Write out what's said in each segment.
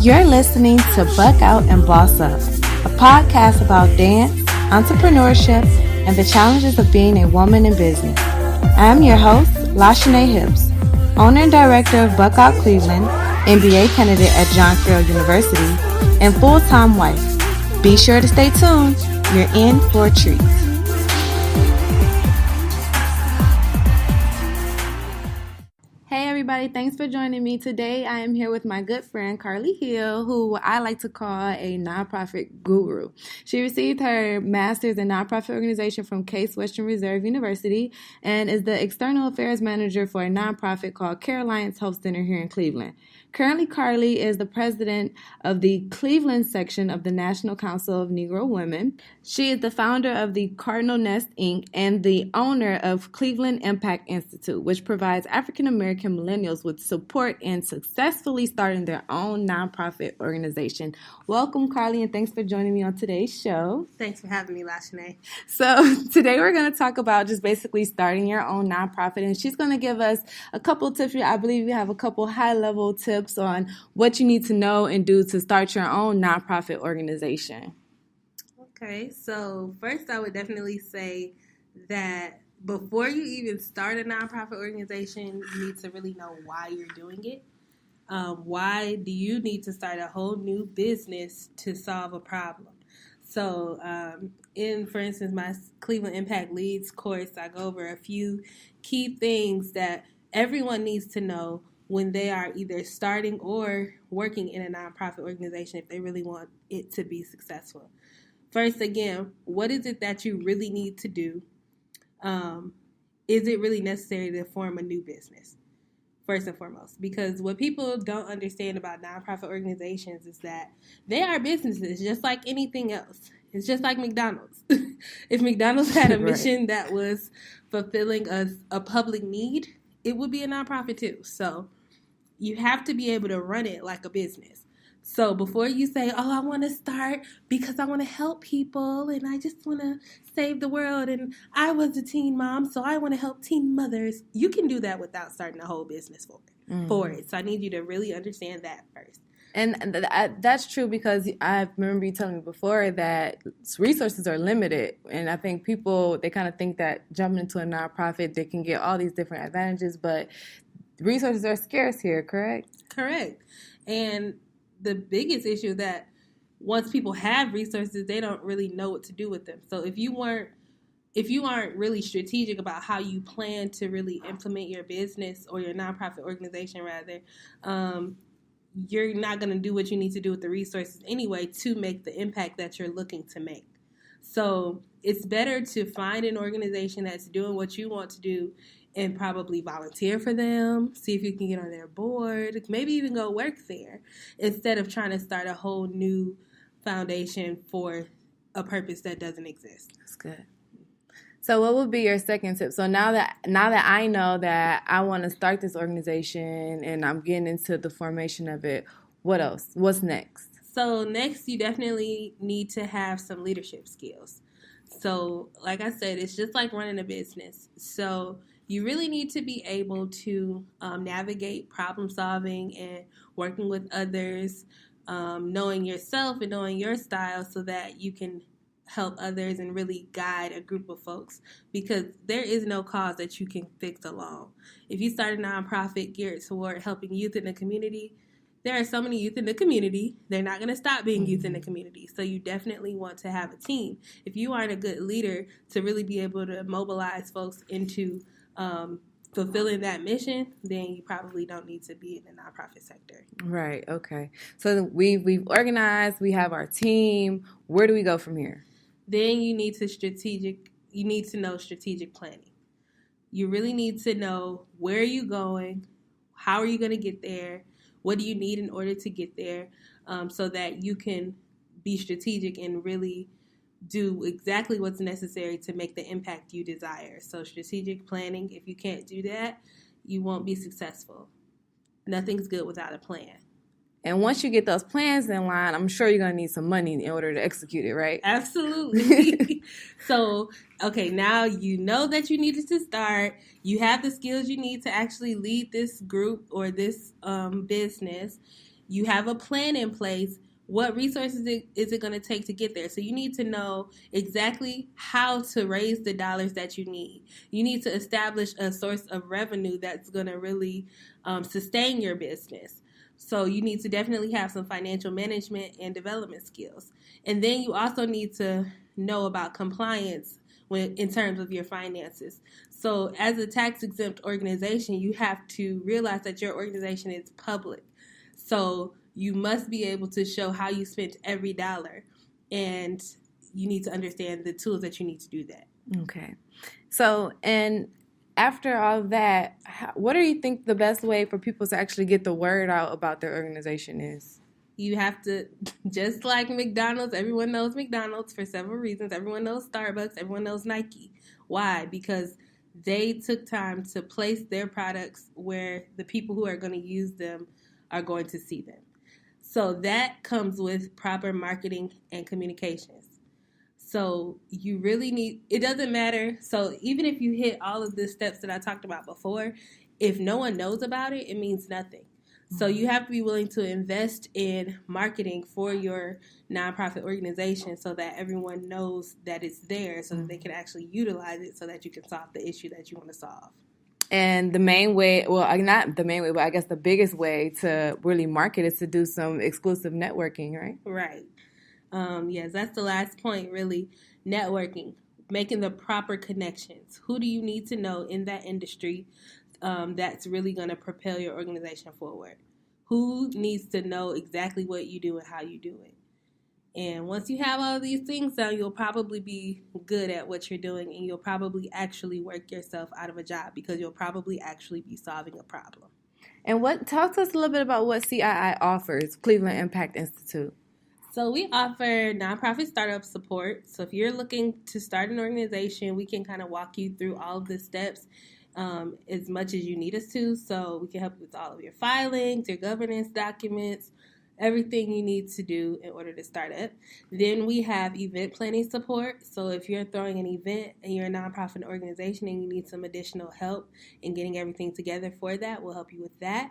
You're listening to Buck Out and Boss Up, a podcast about dance, entrepreneurship, and the challenges of being a woman in business. I'm your host, Lashanae Hibbs, owner and director of Buck Out Cleveland, MBA candidate at John Carroll University, and full-time wife. Be sure to stay tuned. You're in for a treat. Hey everybody, thanks for joining me. Today I am here with my good friend Carly Hill, who I like to call a nonprofit guru. She received her master's in nonprofit organization from Case Western Reserve University and is the external affairs manager for a nonprofit called Caroline's Hope Center here in Cleveland. Currently, Carly is the president of the Cleveland section of the National Council of Negro Women. She is the founder of the Cardinal Nest, Inc. and the owner of Cleveland Impact Institute, which provides African American millennials with support in successfully starting their own nonprofit organization. Welcome, Carly, and thanks for joining me on today's show. Thanks for having me, Lashanae. So today we're going to talk about just basically starting your own nonprofit, and she's going to give us a couple tips. I believe we have a couple high-level tips on what you need to know and do to start your own nonprofit organization. Okay, so first I would definitely say that before you even start a nonprofit organization, you need to really know why you're doing it. Why do you need to start a whole new business to solve a problem? So for instance, my Cleveland Impact Leads course, I go over a few key things that everyone needs to know when they are either starting or working in a nonprofit organization if they really want it to be successful. First, again, what is it that you really need to do? Is it really necessary to form a new business? First and foremost, because what people don't understand about nonprofit organizations is that they are businesses just like anything else. It's just like McDonald's. If McDonald's had a mission that was fulfilling a public need, it would be a nonprofit too. So you have to be able to run it like a business. So before you say, I want to start because I want to help people and I just want to save the world and I was a teen mom, so I want to help teen mothers, you can do that without starting a whole business for it. So I need you to really understand that first. And that's true because I remember you telling me before that resources are limited. And I think people, they kind of think that jumping into a nonprofit, they can get all these different advantages, but resources are scarce here, correct? Correct. And the biggest issue is that once people have resources, they don't really know what to do with them. So if you aren't really strategic about how you plan to really implement your business or your nonprofit organization rather, you're not going to do what you need to do with the resources anyway to make the impact that you're looking to make. So it's better to find an organization that's doing what you want to do and probably volunteer for them, see if you can get on their board, maybe even go work there, instead of trying to start a whole new foundation for a purpose that doesn't exist. That's good. So what would be your second tip? So now that I know that I want to start this organization and I'm getting into the formation of it, what else? What's next? So next, you definitely need to have some leadership skills. So like I said, it's just like running a business. So you really need to be able to navigate problem solving and working with others, knowing yourself and knowing your style so that you can help others and really guide a group of folks, because there is no cause that you can fix alone. If you start a nonprofit geared toward helping youth in the community, there are so many youth in the community, they're not going to stop being youth in the community. So you definitely want to have a team. If you aren't a good leader to really be able to mobilize folks into fulfilling that mission, then you probably don't need to be in the nonprofit sector. Right. Okay. So we've organized, we have our team. Where do we go from here? Then you need to know strategic planning. You really need to know where are you going, how are you going to get there, what do you need in order to get there, so that you can be strategic and really do exactly what's necessary to make the impact you desire. So strategic planning, if you can't do that, you won't be successful. Nothing's good without a plan. And once you get those plans in line, I'm sure you're going to need some money in order to execute it, right? Absolutely. So, okay, now you know that you needed to start. You have the skills you need to actually lead this group or this business. You have a plan in place. What resources is it going to take to get there? So you need to know exactly how to raise the dollars that you need. You need to establish a source of revenue that's going to really sustain your business. So you need to definitely have some financial management and development skills. And then you also need to know about compliance in terms of your finances. So as a tax-exempt organization, you have to realize that your organization is public. So you must be able to show how you spent every dollar, and you need to understand the tools that you need to do that. Okay. So, and after all of that, what do you think the best way for people to actually get the word out about their organization is? You have to, just like McDonald's, everyone knows McDonald's for several reasons. Everyone knows Starbucks. Everyone knows Nike. Why? Because they took time to place their products where the people who are going to use them are going to see them. So that comes with proper marketing and communications. So you really need, it doesn't matter. So even if you hit all of the steps that I talked about before, if no one knows about it, it means nothing. So you have to be willing to invest in marketing for your nonprofit organization so that everyone knows that it's there, so that they can actually utilize it so that you can solve the issue that you want to solve. And the main way, well, not the main way, but I guess the biggest way to really market is to do some exclusive networking, right? Right. Yes, that's the last point, really. Networking, making the proper connections. Who do you need to know in that industry that's really going to propel your organization forward? Who needs to know exactly what you do and how you do it? And once you have all these things done, you'll probably be good at what you're doing, and you'll probably actually work yourself out of a job because you'll probably actually be solving a problem. And talk to us a little bit about what CII offers, Cleveland Impact Institute. So we offer nonprofit startup support. So if you're looking to start an organization, we can kind of walk you through all of the steps as much as you need us to. So we can help you with all of your filings, your governance documents, everything you need to do in order to start up. Then we have event planning support. So if you're throwing an event and you're a nonprofit organization and you need some additional help in getting everything together for that, we'll help you with that.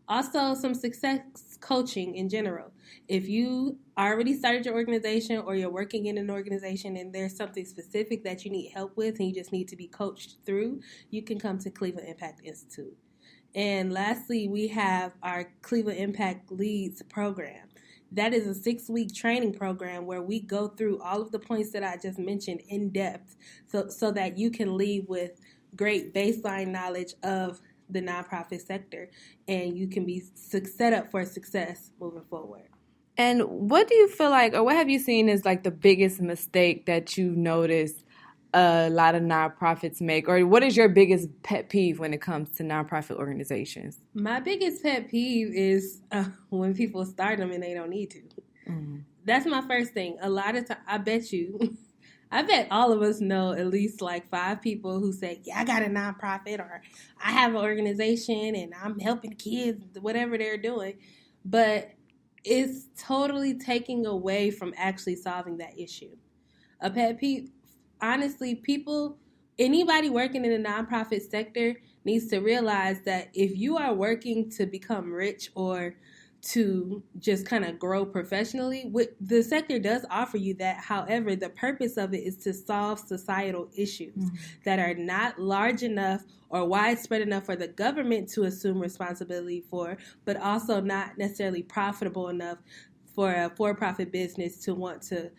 Also, some success coaching in general. If you already started your organization or you're working in an organization and there's something specific that you need help with and you just need to be coached through, you can come to Cleveland Impact Institute. And lastly, we have our Cleveland Impact Leads program. That is a 6-week training program where we go through all of the points that I just mentioned in depth so that you can leave with great baseline knowledge of the nonprofit sector, and you can be set up for success moving forward. And what do you feel like, or what have you seen is like the biggest mistake that you've noticed a lot of nonprofits make, or what is your biggest pet peeve when it comes to nonprofit organizations? My biggest pet peeve is when people start them and they don't need to. Mm-hmm. That's my first thing. A lot of times, I bet all of us know at least like 5 people who say, yeah, I got a nonprofit, or I have an organization and I'm helping kids, whatever they're doing. But it's totally taking away from actually solving that issue. A pet peeve, honestly, anybody working in the nonprofit sector needs to realize that if you are working to become rich or to just kind of grow professionally, the sector does offer you that. However, the purpose of it is to solve societal issues that are not large enough or widespread enough for the government to assume responsibility for, but also not necessarily profitable enough for a for-profit business to want to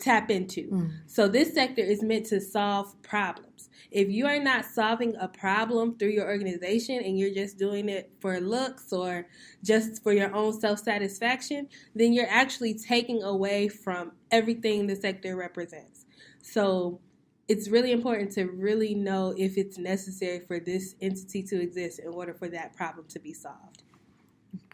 tap into. So this sector is meant to solve problems. If you are not solving a problem through your organization and you're just doing it for looks or just for your own self-satisfaction, then you're actually taking away from everything the sector represents. So it's really important to really know if it's necessary for this entity to exist in order for that problem to be solved.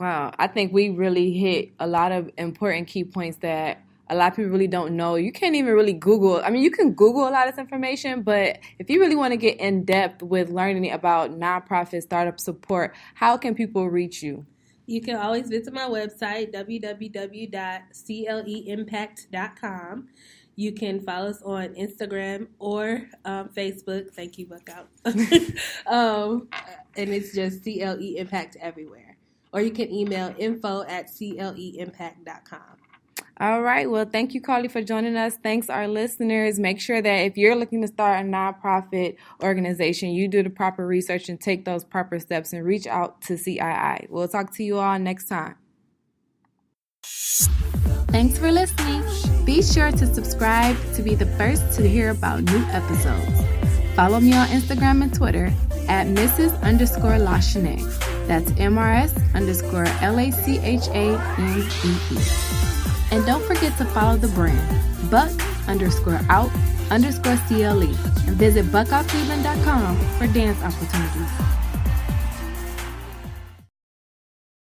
Wow, I think we really hit a lot of important key points that a lot of people really don't know. You can't even really Google. I mean, you can Google a lot of this information, but if you really want to get in depth with learning about nonprofit startup support, how can people reach you? You can always visit my website, www.cleimpact.com. You can follow us on Instagram or Facebook. Thank you, Buckout. And it's just CLE Impact everywhere. or you can email info@cleimpact.com. All right. Well, thank you, Carly, for joining us. Thanks, our listeners. Make sure that if you're looking to start a nonprofit organization, you do the proper research and take those proper steps and reach out to CII. We'll talk to you all next time. Thanks for listening. Be sure to subscribe to be the first to hear about new episodes. Follow me on Instagram and Twitter at Mrs._LaChane. That's MRS_LACHANEE. And don't forget to follow the brand, Buck_out_CLE, and visit buckoutcleveland.com for dance opportunities.